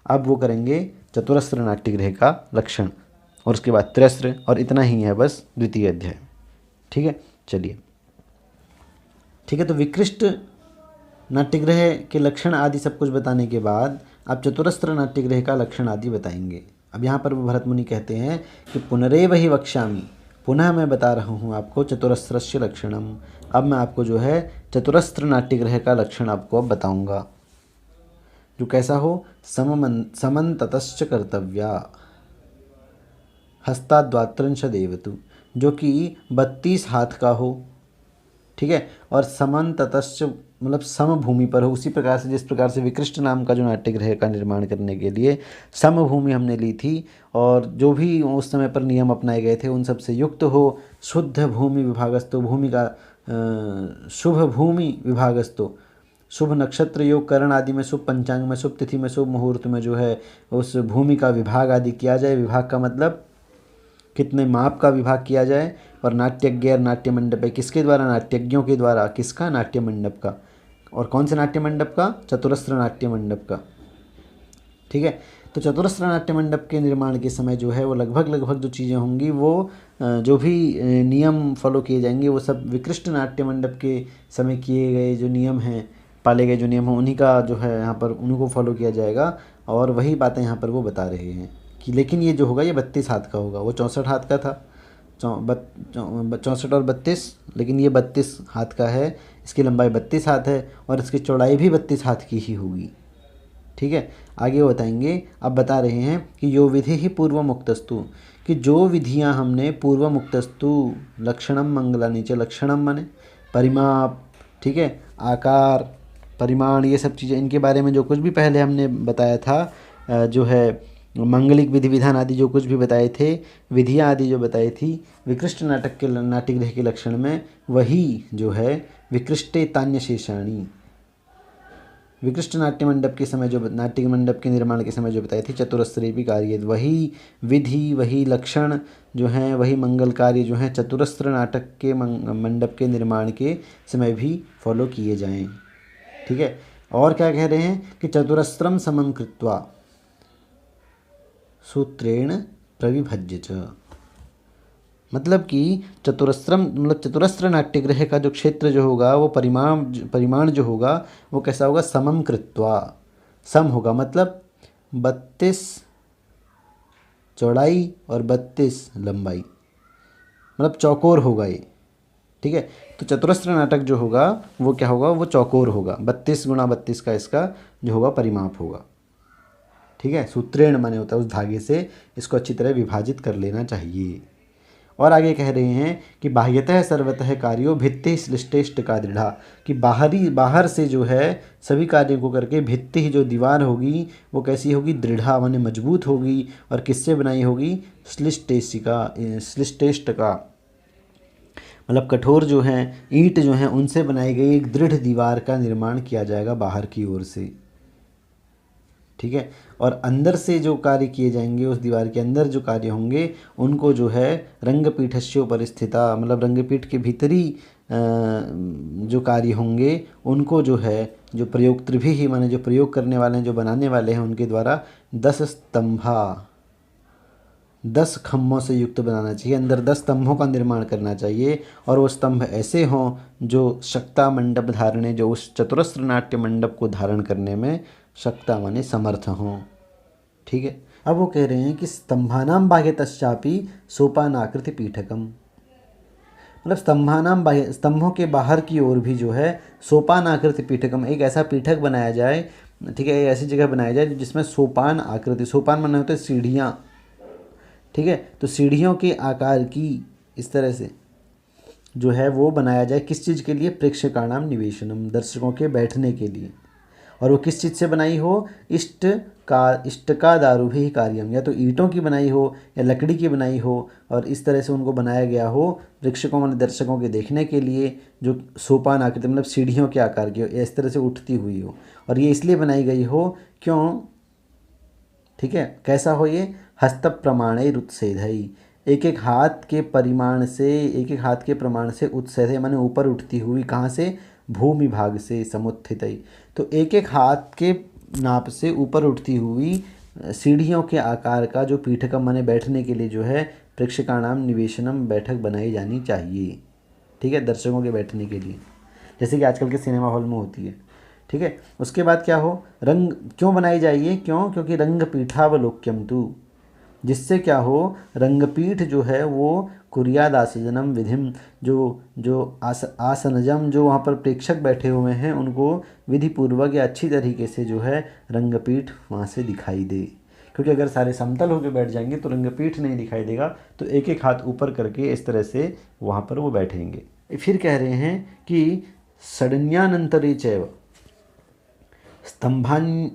अब वो करेंगे चतुरस्र नाट्यगृह का लक्षण, और उसके बाद त्रस्र, और इतना ही है बस द्वितीय अध्याय। ठीक है, चलिए। ठीक है, तो विकृष्ट नाट्यगृह के लक्षण आदि सब कुछ बताने के बाद अब चतुरस्र नाट्यगृह का लक्षण आदि बताएंगे। अब यहाँ पर भरत मुनि कहते हैं कि पुनरेव ही वक्ष्यामि, पुनः मैं बता रहा हूँ आपको चतुरस्रस्य लक्षणम। अब मैं आपको जो है चतुरस्र नाट्यगृह का लक्षण आपको अब बताऊँगा, जो कैसा हो, समन्ततश्च कर्तव्या हस्ताद्वात्रंश देवतु, जो कि 32 हाथ का हो। ठीक है, और समन्ततश्च मतलब समभूमि पर हो। उसी प्रकार से जिस प्रकार से विकृष्ट नाम का जो नाट्यगृह का निर्माण करने के लिए समभूमि हमने ली थी, और जो भी उस समय पर नियम अपनाए गए थे उन सब से युक्त हो। शुद्ध भूमि विभागस्थो, भूमि का शुभ भूमि विभागस्थो, शुभ नक्षत्र योग करण आदि में, शुभ पंचांग में, शुभ तिथि में, शुभ मुहूर्त में जो है उस भूमि का विभाग आदि किया जाए। विभाग का मतलब कितने माप का विभाग किया जाए। और नाट्यज्ञ और नाट्य मंडप है, किसके द्वारा, नाट्यज्ञों के द्वारा। किसका, नाट्य मंडप का। और कौन से नाट्य मंडप का, चतुरस्र नाट्य मंडप का। ठीक है, तो चतुरस्र नाट्य मंडप के निर्माण के समय जो है वो लगभग जो चीज़ें होंगी वो जो भी नियम फॉलो किए जाएंगे वो सब विकृष्ट नाट्य मंडप के समय किए गए जो नियम हैं, पाले गए जो नियम हैं, उन्हीं का जो है यहाँ पर उनको फॉलो किया जाएगा। और वही बातें यहाँ पर वो बता रहे हैं कि लेकिन ये जो होगा ये 32 हाथ का होगा। वो 64 हाथ का था, 64 और 32, लेकिन ये 32 हाथ का है। इसकी लंबाई 32 हाथ है और इसकी चौड़ाई भी 32 हाथ की ही होगी। ठीक है, आगे वो बताएंगे। अब बता रहे हैं कि यो विधि ही पूर्व मुक्तस्तु, कि जो विधियां हमने पूर्व मुक्तस्तु लक्षणम मंगलानी च, लक्षणम माने परिमाप, ठीक है, आकार, परिमाण, ये सब चीज़ें, इनके बारे में जो कुछ भी पहले हमने बताया था, जो है मांगलिक विधि विधान आदि जो कुछ भी बताए थे, विधियाँ आदि जो बताई थी विकृष्ट नाट्यगृह के लक्षण में, वही जो है विकृष्टे तान्य शेषाणी, विकृष्ट नाट्य मंडप के समय जो नाट्य मंडप के निर्माण के समय जो बताई थी चतुरस्री भी कार्य, वही विधि, वही लक्षण जो हैं, वही मंगल कार्य जो हैं चतुरस्र नाटक के मंडप के निर्माण के समय भी फॉलो किए जाएं। ठीक है, और क्या कह रहे हैं कि चतुरस्रम समं कृत्वा सूत्रेण प्रविभज्य च, मतलब कि चतुरस्रम मतलब चतुरस्र नाट्यगृह का जो क्षेत्र जो होगा वो परिमाण जो होगा वो कैसा होगा, समम कृत्वा, सम होगा मतलब 32 चौड़ाई और 32 लंबाई, मतलब चौकोर होगा ये। ठीक है, तो चतुरस्र नाटक जो होगा वो क्या होगा, वो चौकोर होगा, 32 गुणा 32 का इसका जो होगा परिमाप होगा। ठीक है, सूत्रेण माने होता है उस धागे से इसको अच्छी तरह विभाजित कर लेना चाहिए। और आगे कह रहे हैं कि बाह्यतः सर्वतः कार्यो भित्ति श्लिष्टेष्ट का दृढ़ा, कि बाहर से जो है सभी कार्यों को करके भित्ति ही जो दीवार होगी वो कैसी होगी, दृढ़ा माने मजबूत होगी। और किससे बनाई होगी, श्लिष्टेष्ट का मतलब कठोर जो हैं ईंट जो हैं उनसे बनाई गई एक दृढ़ दीवार का निर्माण किया जाएगा बाहर की ओर से। ठीक है, और अंदर से जो कार्य किए जाएंगे उस दीवार के अंदर जो कार्य होंगे उनको जो है रंगपीठस्यो परिस्थिता, मतलब रंगपीठ के भीतरी जो कार्य होंगे उनको जो है जो प्रयोक्तृभि ही माने जो प्रयोग करने वाले हैं, जो बनाने वाले हैं, उनके द्वारा 10 स्तंभा 10 खम्भों से युक्त बनाना चाहिए। अंदर 10 स्तंभों का निर्माण करना चाहिए और वो स्तंभ ऐसे हों जो शक्ता मंडप धारणे, जो उस चतुरस्र नाट्य मंडप को धारण करने में शक्ता माने समर्थ हों। ठीक है, अब वो कह रहे हैं कि स्तंभानाम बाह्यतश्चापि सोपानाकृति पीठकम, मतलब स्तंभानाम बाह्य, स्तंभों के बाहर की ओर भी जो है सोपान आकृति पीठकम, एक ऐसा पीठक बनाया जाए। ठीक है, ऐसी जगह बनाया जाए जिसमें सोपान आकृति, सोपान माने होते हैं सीढ़ियाँ। ठीक है, तो सीढ़ियों के आकार की इस तरह से जो है वो बनाया जाए, किस चीज़ के लिए, प्रेक्षकाणाम निवेशनम, दर्शकों के बैठने के लिए। और वो किस चीज़ से बनाई हो, इष्ट का दारू भी कार्यम, या तो ईंटों की बनाई हो या लकड़ी की बनाई हो, और इस तरह से उनको बनाया गया हो प्रेक्षकों माने दर्शकों के देखने के लिए, जो सोपान आकृति मतलब सीढ़ियों के आकार की हो, इस तरह से उठती हुई हो। और ये इसलिए बनाई गई हो क्यों, ठीक है, कैसा हो ये, हस्त प्रमाणे रुत्सेधई, एक एक हाथ के परिमाण से, एक एक हाथ के प्रमाण से उत्सेधय माने ऊपर उठती हुई, कहाँ से, भूमि भाग से, समुत्थितई, तो एक एक हाथ के नाप से ऊपर उठती हुई सीढ़ियों के आकार का जो पीठकम माने बैठने के लिए जो है प्रेक्षकाणाम निवेशनम बैठक बनाई जानी चाहिए। ठीक है, दर्शकों के बैठने के लिए, जैसे कि आजकल के सिनेमा हॉल में होती है। ठीक है, उसके बाद क्या हो, रंग क्यों बनाई जाइए, क्योंकि रंग पीठावलोक्यम तु, जिससे क्या हो, रंगपीठ जो है वो कुर्याद आसनम विधिम, जो आसनजम जो वहाँ पर प्रेक्षक बैठे हुए हैं उनको विधि पूर्वक या अच्छी तरीके से जो है रंगपीठ वहाँ से दिखाई दे। क्योंकि अगर सारे समतल होकर बैठ जाएंगे तो रंगपीठ नहीं दिखाई देगा, तो एक एक हाथ ऊपर करके इस तरह से वहाँ पर वो बैठेंगे। फिर कह रहे हैं कि षडन्यानंतरे चैव स्तंभान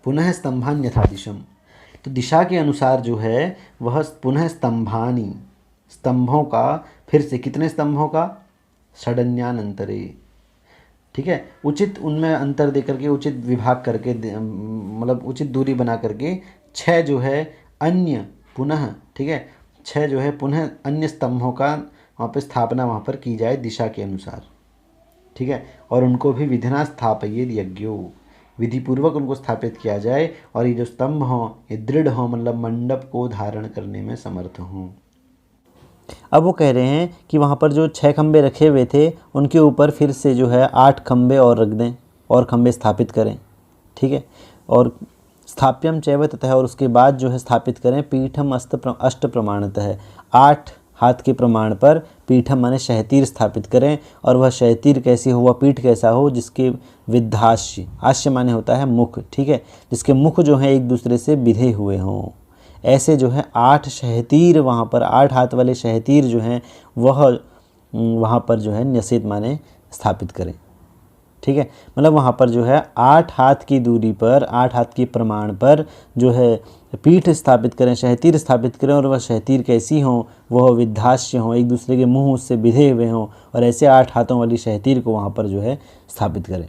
पुनः स्तंभान यथा दिशम, तो दिशा के अनुसार जो है वह पुनः स्तंभानी, स्तंभों का फिर से कितने स्तंभों का, षडन्यानंतरे। ठीक है, उचित उनमें अंतर दे करके, उचित विभाग करके, मतलब उचित दूरी बना करके 6 जो है अन्य पुनः, ठीक है, 6 जो है पुनः अन्य स्तंभों का वहाँ पर स्थापना वहाँ पर की जाए दिशा के अनुसार। ठीक है, और उनको भी विधिना स्थापयेद यज्ञो, विधि पूर्वक उनको स्थापित किया जाए, और ये जो स्तंभ हों ये दृढ़ हों, मतलब मंडप को धारण करने में समर्थ हों। अब वो कह रहे हैं कि वहाँ पर जो 6 खंबे रखे हुए थे उनके ऊपर फिर से जो है 8 खंबे और रख दें, और खंबे स्थापित करें। ठीक है, और स्थाप्यम चैव तथा, और उसके बाद जो है स्थापित करें पीठम अष्ट प्रमाणतः, 8 हाथ के प्रमाण पर पीठम माने शहतीर स्थापित करें, और वह शहतीर कैसी हो, वह पीठ कैसा हो जिसके विद्धाश्य, आश्य माने होता है मुख, ठीक है, जिसके मुख जो हैं एक दूसरे से बिधे हुए हों, ऐसे जो है 8 शहतीर वहाँ पर, 8 हाथ वाले शहतीर जो हैं वह वहाँ पर जो है न्यसेत माने स्थापित करें। ठीक है, मतलब वहाँ पर जो है 8 हाथ की दूरी पर, 8 हाथ के प्रमाण पर जो है पीठ स्थापित करें, शहतीर स्थापित करें, और वह शहतीर कैसी हों, वह विद्धाश्य हों, एक दूसरे के मुंह उससे बिधे हुए हों, और ऐसे 8 हाथों वाली शहतीर को वहाँ पर जो है स्थापित करें।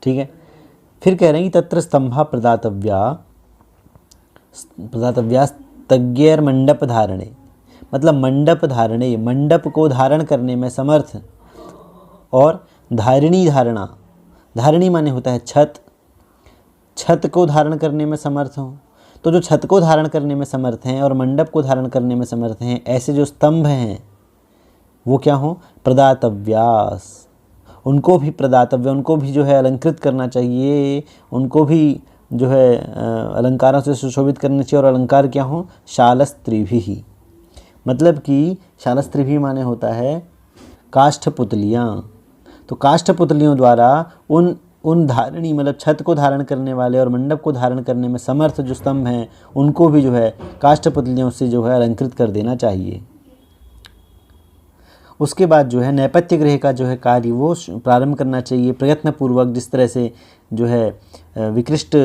ठीक है, फिर कह रहे हैं कि तत्र स्तंभा प्रदातव्यास्तज्ञर मंडप धारणे, मतलब मंडप धारणे, मंडप को धारण करने में समर्थ, और धारिणी धारणा, धारिणी माने होता है छत, छत को धारण करने में समर्थ हों। तो जो छत को धारण करने में समर्थ हैं और मंडप को धारण करने में समर्थ हैं, ऐसे जो स्तंभ हैं वो क्या हों, प्रदातव्यास, उनको भी प्रदातव्य, उनको भी जो है अलंकृत करना चाहिए, उनको भी जो है अलंकारों से सुशोभित करना चाहिए। और अलंकार क्या हो, शालस्त्रिभिः, मतलब कि शालस्त्रिभिः माने होता है काष्ठपुतलियाँ। तो काष्ठपुतलियों द्वारा उन धारणी, मतलब छत को धारण करने वाले और मंडप को धारण करने में समर्थ जो स्तंभ हैं उनको भी जो है काष्ठपुतलियों से जो है अलंकृत कर देना चाहिए। उसके बाद जो है नैपथ्य गृह का जो है कार्य वो प्रारंभ करना चाहिए प्रयत्नपूर्वक, जिस तरह से जो है विकृष्ट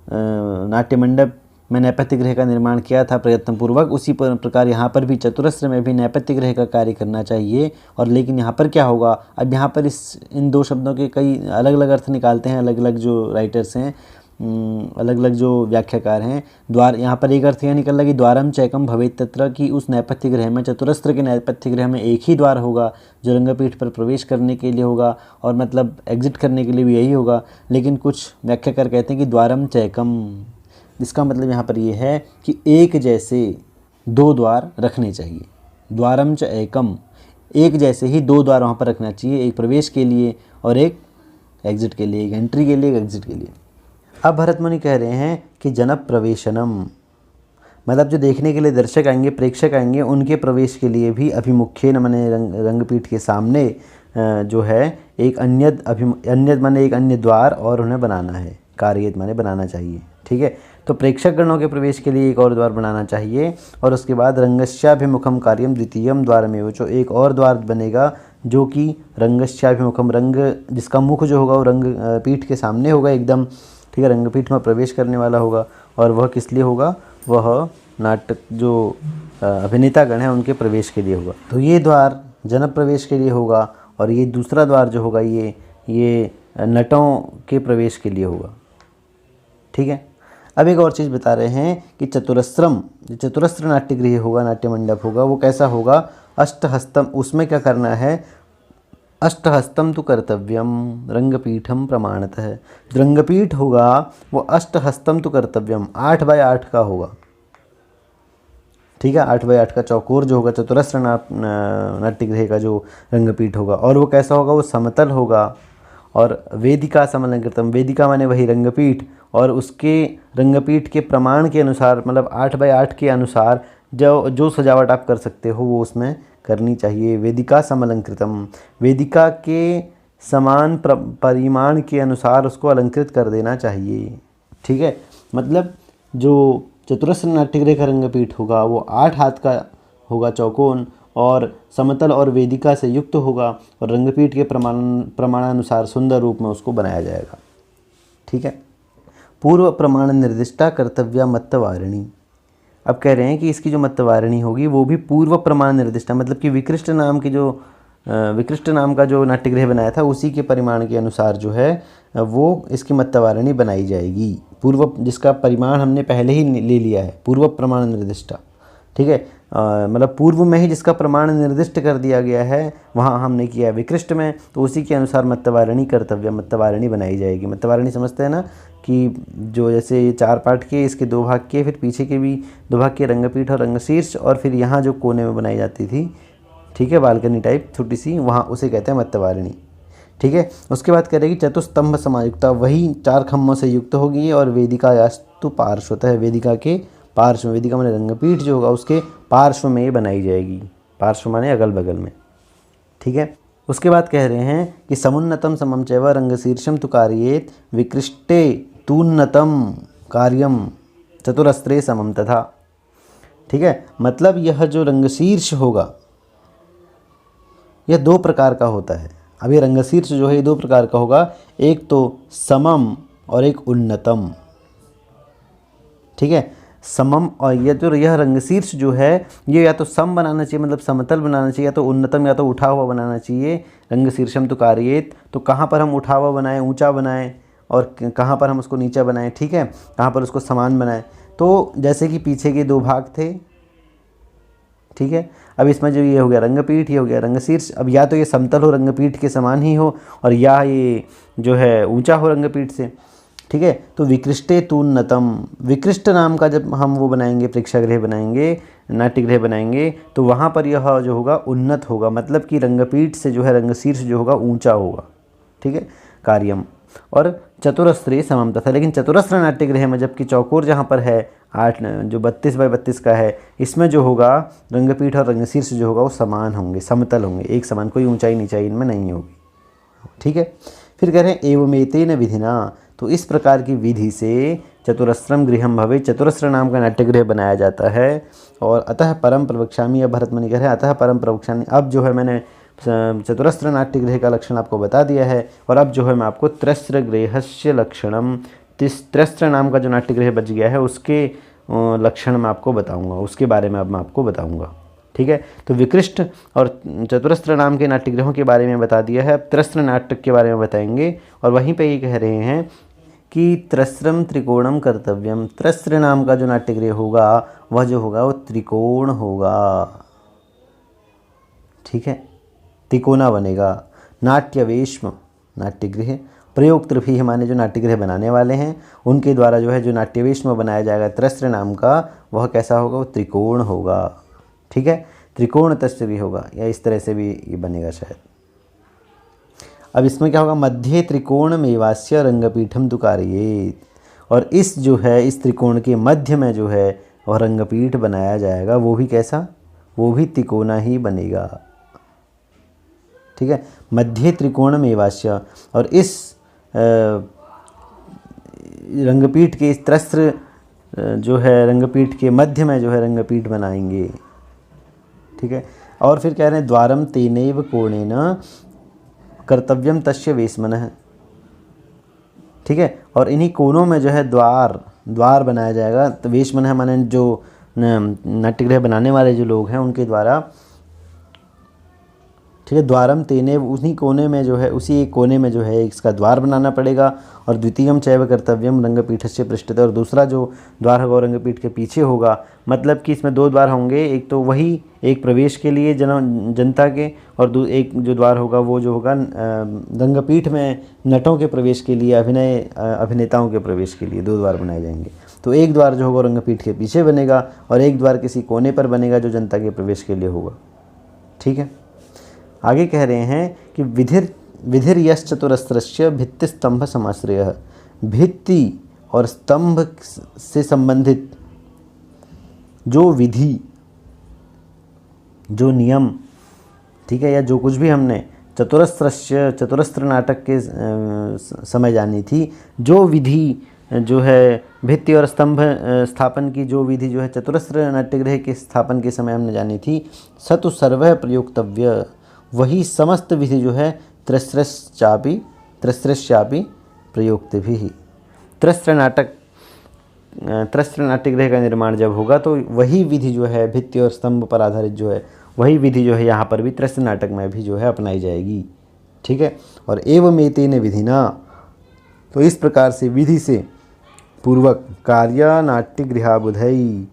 नाट्य मंडप में नैपथ्य गृह का निर्माण किया था प्रयत्नपूर्वक, उसी प्रकार यहाँ पर भी चतुरस्र में भी नैपथ्य गृह का कार्य करना चाहिए। और लेकिन यहाँ पर क्या होगा, अब यहाँ पर इन 2 शब्दों के कई अलग अलग अर्थ निकालते हैं अलग अलग जो राइटर्स हैं, अलग अलग जो व्याख्याकार हैं। द्वार, यहाँ पर एक अर्थ यह निकल रहा कि द्वारम चैकम भवेत् तत्र, कि उस नैपथ्य गृह में, चतुरस्र के नैपथ्य गृह में एक ही द्वार होगा जो रंगपीठ पर प्रवेश करने के लिए होगा, और मतलब एग्जिट करने के लिए भी यही होगा। लेकिन कुछ व्याख्याकार कहते हैं कि द्वारम चैकम, इसका मतलब यहाँ पर यह है कि एक जैसे 2 द्वार रखने चाहिए। द्वारम च एकम, एक जैसे ही 2 द्वार वहाँ पर रखना चाहिए, एक प्रवेश के लिए और एक एग्जिट के लिए, एक एंट्री के लिए, एक एग्जिट के लिए। अब भरत मुनि कह रहे हैं कि जनप प्रवेशनम, मतलब जो देखने के लिए दर्शक आएंगे, प्रेक्षक आएंगे, उनके प्रवेश के लिए भी अभिमुख्य न माने रंगपीठ के सामने जो है एक अन्य माने एक अन्य द्वार और उन्हें बनाना है, कार्यत माने बनाना चाहिए। ठीक है, तो प्रेक्षक गणों के प्रवेश के लिए एक और द्वार बनाना चाहिए। और उसके बाद रंगस्याभिमुखम कार्यम द्वितीयम द्वारमेव, जो एक और द्वार बनेगा जो कि रंगस्याभिमुखम, रंग जिसका मुख जो होगा वो रंग पीठ के सामने होगा एकदम। ठीक है, रंगपीठ में प्रवेश करने वाला होगा, और वह किस लिए होगा, वह नाटक जो अभिनेता गण हैं उनके प्रवेश के लिए होगा। तो ये द्वार जन प्रवेश के लिए होगा, और ये दूसरा द्वार जो होगा ये नटों के प्रवेश के लिए होगा। ठीक है, अब एक और चीज़ बता रहे हैं कि चतुरस्रम, जो चतुरस्र नाट्यगृह होगा, नाट्य मंडप होगा, वो कैसा होगा, अष्टहस्तम, उसमें क्या करना है, अष्टहस्तम तो कर्तव्यम रंगपीठम प्रमाणतः। जो रंगपीठ होगा वो अष्टहस्तम तो कर्तव्यम 8x8 का होगा। ठीक है, 8x8 का चौकोर जो होगा, चतुरस्र नाट्यगृह का जो रंगपीठ होगा, और वो कैसा होगा, वो समतल होगा। और वेदिका समलंकृतम, वेदिका माने वही रंगपीठ, और उसके रंगपीठ के प्रमाण के अनुसार, मतलब 8x8 के अनुसार जो सजावट आप कर सकते हो वो उसमें करनी चाहिए। वेदिका समलंकृतम, वेदिका के समान परिमाण के अनुसार उसको अलंकृत कर देना चाहिए। ठीक है, मतलब जो चतुरस्र नाट्यगृह का रंगपीठ होगा वो 8 हाथ का होगा चौकोन, और समतल और वेदिका से युक्त होगा, और रंगपीठ के प्रमाणानुसार सुंदर रूप में उसको बनाया जाएगा। ठीक है, पूर्व प्रमाण निर्दिष्टा कर्तव्या मत्तवारिणी। अब कह रहे हैं कि इसकी जो मत्तवारिणी होगी वो भी पूर्व प्रमाण निर्दिष्टा, मतलब कि विकृष्ट नाम का जो नाट्यगृह बनाया था उसी के परिमाण के अनुसार जो है वो इसकी मत्तवारिणी बनाई जाएगी। पूर्व, जिसका परिमाण हमने पहले ही ले लिया है, पूर्व प्रमाण निर्दिष्टा। ठीक है, मतलब पूर्व में ही जिसका प्रमाण निर्दिष्ट कर दिया गया है वहाँ हमने किया है विकृष्ट में, तो उसी के अनुसार मत्तवारिणी कर्तव्य, मत्तवारिणी बनाई जाएगी। मत्तवारिणी समझते हैं ना, कि जो जैसे ये 4 पार्ट के, इसके 2 भाग के, फिर पीछे के भी 2 भाग के, रंगपीठ और रंगशीर्ष, और फिर यहाँ जो कोने में बनाई जाती थी, ठीक है, बालकनी टाइप छोटी सी, वहाँ उसे कहते हैं मत्तवारिणी। ठीक है, उसके बाद कह रहे हैं कि चतुस्तंभ समायुक्ता, वही 4 खम्भों से युक्त होगी, और वेदिका यास्तु पार्श्वतः, वेदिका के पार्श्व, वेदिका माने रंगपीठ जो होगा उसके पार्श्व में ये बनाई जाएगी। पार्श्व माने अगल बगल में। ठीक है, उसके बाद कह रहे हैं कि समुन्नतम समम चैव रंगशीर्षम तु कार्येत विकृष्टे तून्नतम कार्यम चतुरस्त्रे समम तथा। ठीक है, मतलब यह जो रंगशीर्ष होगा यह 2 प्रकार का होता है। अब ये रंगशीर्ष जो है ये 2 प्रकार का होगा, एक तो समम और एक उन्नतम। ठीक है, समम, और यह रंगशीर्ष जो है ये या तो सम बनाना चाहिए, मतलब समतल बनाना चाहिए, या तो उन्नतम, या तो उठा हुआ बनाना चाहिए। रंगशीर्षम तो कार्येत, तो कहाँ पर हम उठा हुआ बनाएं, ऊंचा बनाएं, और कहाँ पर हम उसको नीचा बनाएं। ठीक है, कहाँ पर उसको समान बनाएं। तो जैसे कि पीछे के 2 भाग थे, ठीक है, अब इसमें जो ये हो गया रंगपीठ, ये हो गया रंगशीर्ष। अब या तो ये समतल हो, रंगपीठ के समान ही हो, और या ये जो है ऊंचा हो रंगपीठ से। ठीक है, तो विकृष्टे तून्नतम, विकृष्ट नाम का जब हम वो बनाएंगे, प्रेक्षागृह बनाएंगे, नाट्यगृह बनाएंगे, तो वहाँ पर यह जो होगा उन्नत होगा, मतलब कि रंगपीठ से जो है रंगशीर्ष जो होगा ऊंचा होगा। ठीक है, कार्यम, और चतुरस्त्रे समम तथा। लेकिन चतुरस्र नाट्यगृह में, जबकि चौकोर जहाँ पर है 8 जो 32x32 का है, इसमें जो होगा रंगपीठ और रंगशीर्ष जो होगा वो समान होंगे, समतल होंगे, एक समान, कोई ऊंचाई नीचाई इनमें नहीं होगी। ठीक है, फिर कह रहे हैं एवमेतेन विधिना, तो इस प्रकार की विधि से चतुरस्रम गृहम भवे, चतुरस्र नाम का नाट्यगृह बनाया जाता है। और अतः परम प्रवक्ष्यामि, अब भरतमुनि कह रहे हैं अतः परम प्रवक्ष्यामि, अब जो है मैंने चतुरस्र नाट्यगृह का लक्षण आपको बता दिया है, और अब जो है मैं आपको त्रस्र गृहस्य लक्षणम, त्रस्र नाम का जो नाट्यगृह बच गया है उसके लक्षण मैं आपको बताऊंगा, उसके बारे में अब मैं आपको बताऊंगा। ठीक है, तो विकृष्ट और चतुरस्र नाम के नाट्यगृहों के बारे में बता दिया है, अब त्रस्र नाटक के बारे में बताएंगे। और वहीं पे ये कह रहे हैं कि त्रस्रम त्रिकोणम कर्तव्यम, त्रस्र नाम का जो नाट्यगृह होगा वह जो होगा वो त्रिकोण होगा। ठीक है, तिकोना बनेगा। नाट्यवेश्म नाट्यगृह, प्रयोग त्रिभी माने जो नाट्यगृह बनाने वाले हैं उनके द्वारा जो है जो नाट्यवेश्म बनाया जाएगा त्रस्र नाम का, वह कैसा होगा, वो त्रिकोण होगा। ठीक है, त्रिकोण तस्य भी होगा, या इस तरह से भी ये बनेगा शायद। अब इसमें क्या होगा, मध्य त्रिकोण मेवास्य रंगपीठम तुकारियेत, और इस जो है इस त्रिकोण के मध्य में जो है वह रंगपीठ बनाया जाएगा, वो भी कैसा, वो भी तिकोना ही बनेगा। ठीक है, मध्य त्रिकोण मेवास्य, और इस रंगपीठ के इस त्रस्र जो है रंगपीठ के मध्य में जो है रंगपीठ बनाएंगे। ठीक है, और फिर कह रहे हैं द्वारम तेनैव कोणेन कर्तव्यम तस्य वेश्मनः। ठीक है, और इन्हीं कोनों में जो है द्वार बनाया जाएगा। तो वेश्मनः माने जो नाट्यगृह बनाने वाले जो लोग हैं उनके द्वारा ठीक है। द्वारम तेने, उसी कोने में जो है, उसी एक कोने में जो है इसका द्वार बनाना पड़ेगा। और द्वितीयम चैव कर्तव्यम रंगपीठस्य पृष्ठतः, और दूसरा जो द्वार होगा वो रंगपीठ के पीछे होगा। मतलब कि इसमें दो द्वार होंगे, एक तो वही एक प्रवेश के लिए जनता के, और एक जो द्वार होगा वो जो होगा रंगपीठ में नटों के प्रवेश के लिए, अभिनेताओं के प्रवेश के लिए दो द्वार बनाए जाएंगे। तो एक द्वार जो होगा रंगपीठ के पीछे बनेगा और एक द्वार किसी कोने पर बनेगा जो जनता के प्रवेश के लिए होगा। ठीक है। आगे कह रहे हैं कि विधिर यश चतुरस्रस्य भित्ति स्तंभ समाश्रय, भित्ति और स्तंभ से संबंधित जो विधि, जो नियम, ठीक है, या जो कुछ भी हमने चतुरस्र नाटक के समय जानी थी, जो विधि जो है भित्ति और स्तंभ स्थापन की जो विधि जो है चतुरस्र नाट्यगृह के स्थापन के समय हमने जानी थी, स तु सर्वः प्रयोक्तव्य, वही समस्त विधि जो है त्रस्रश्चापि प्रयोक्तभिः। त्रस्र नाट्यगृह का निर्माण जब होगा तो वही विधि जो है भित्ति और स्तंभ पर आधारित जो है वही विधि जो है यहाँ पर भी त्रस्र नाटक में भी जो है अपनाई जाएगी। ठीक है। और एवमेतेन विधिना, तो इस प्रकार से विधि से पूर्वक कार्य नाट्यगृह बुधई,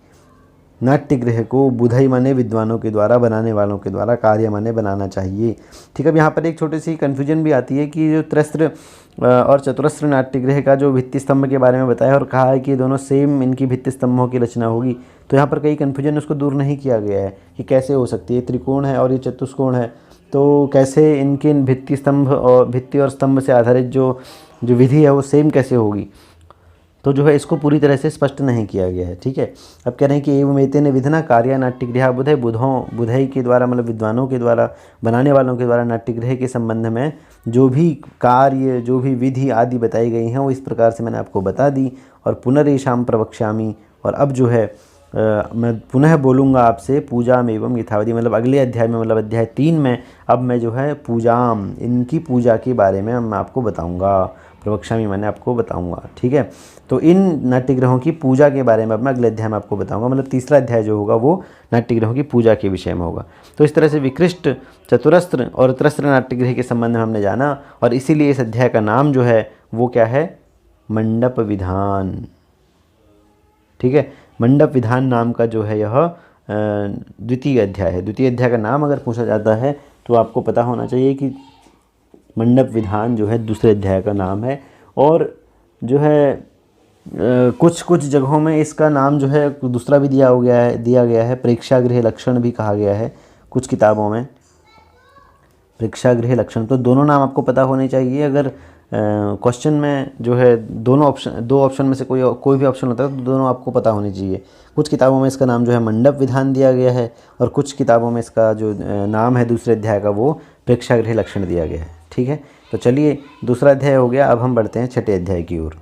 नाट्यगृह को बुधई माने विद्वानों के द्वारा, बनाने वालों के द्वारा, कार्य माने बनाना चाहिए। ठीक है। अब यहाँ पर एक छोटी सी कन्फ्यूजन भी आती है कि जो त्रस्र और चतुरस्र नाट्यगृह का जो भित्ति स्तंभ के बारे में बताया और कहा है कि दोनों सेम इनकी भित्ति स्तंभों की रचना होगी, तो यहाँ पर कई कन्फ्यूजन उसको दूर नहीं किया गया है कि कैसे हो सकती है, त्रिकोण है और ये चतुष्कोण है, तो कैसे इनके भित्ति और स्तंभ से आधारित जो विधि है वो सेम कैसे होगी, तो जो है इसको पूरी तरह से स्पष्ट नहीं किया गया है। ठीक है। अब कह रहे हैं कि एवमेतेन विधिना कार्य नाट्यगृह बुधई, बुधई के द्वारा मतलब विद्वानों के द्वारा, बनाने वालों के द्वारा नाट्यगृह के संबंध में जो भी कार्य, जो भी विधि आदि बताई गई हैं वो इस प्रकार से मैंने आपको बता दी। और पुनरेषाम प्रवक्ष्यामि, और अब जो है मैं पुनः बोलूँगा आपसे पूजाम एवं यथावधि, मतलब अगले अध्याय में, मतलब अध्याय 3 में अब मैं जो है पूजाम, इनकी पूजा के बारे में मैं आपको बताऊँगा। प्रवक्ष्यामि मैंने आपको बताऊंगा। ठीक है। तो इन नाट्यगृहों की पूजा के बारे में अब मैं अगले अध्याय में आपको बताऊंगा, मतलब तीसरा अध्याय जो होगा वो नाट्यगृहों की पूजा के विषय में होगा। तो इस तरह से विकृष्ट, चतुरस्र और त्रस्र नाट्यगृह के संबंध में हमने जाना, और इसीलिए इस अध्याय का नाम जो है वो क्या है, मंडप विधान। ठीक है। मंडप विधान नाम का जो है यह द्वितीय अध्याय है। द्वितीय अध्याय का नाम अगर पूछा जाता है तो आपको पता होना चाहिए कि मंडप विधान जो है दूसरे अध्याय का नाम है। और जो है कुछ जगहों में इसका नाम जो है दूसरा भी दिया गया है, प्रेक्षागृह लक्षण भी कहा गया है कुछ किताबों में, प्रेक्षागृह लक्षण। तो दोनों नाम आपको पता होने चाहिए। अगर क्वेश्चन में जो है दो ऑप्शन में से कोई भी ऑप्शन होता है तो दोनों आपको पता होने चाहिए। कुछ किताबों में इसका नाम जो है मंडप विधान दिया गया है और कुछ किताबों में इसका जो नाम है दूसरे अध्याय का वो प्रेक्षागृह लक्षण दिया गया है। ठीक है। तो चलिए दूसरा अध्याय हो गया, अब हम बढ़ते हैं छठे अध्याय की ओर।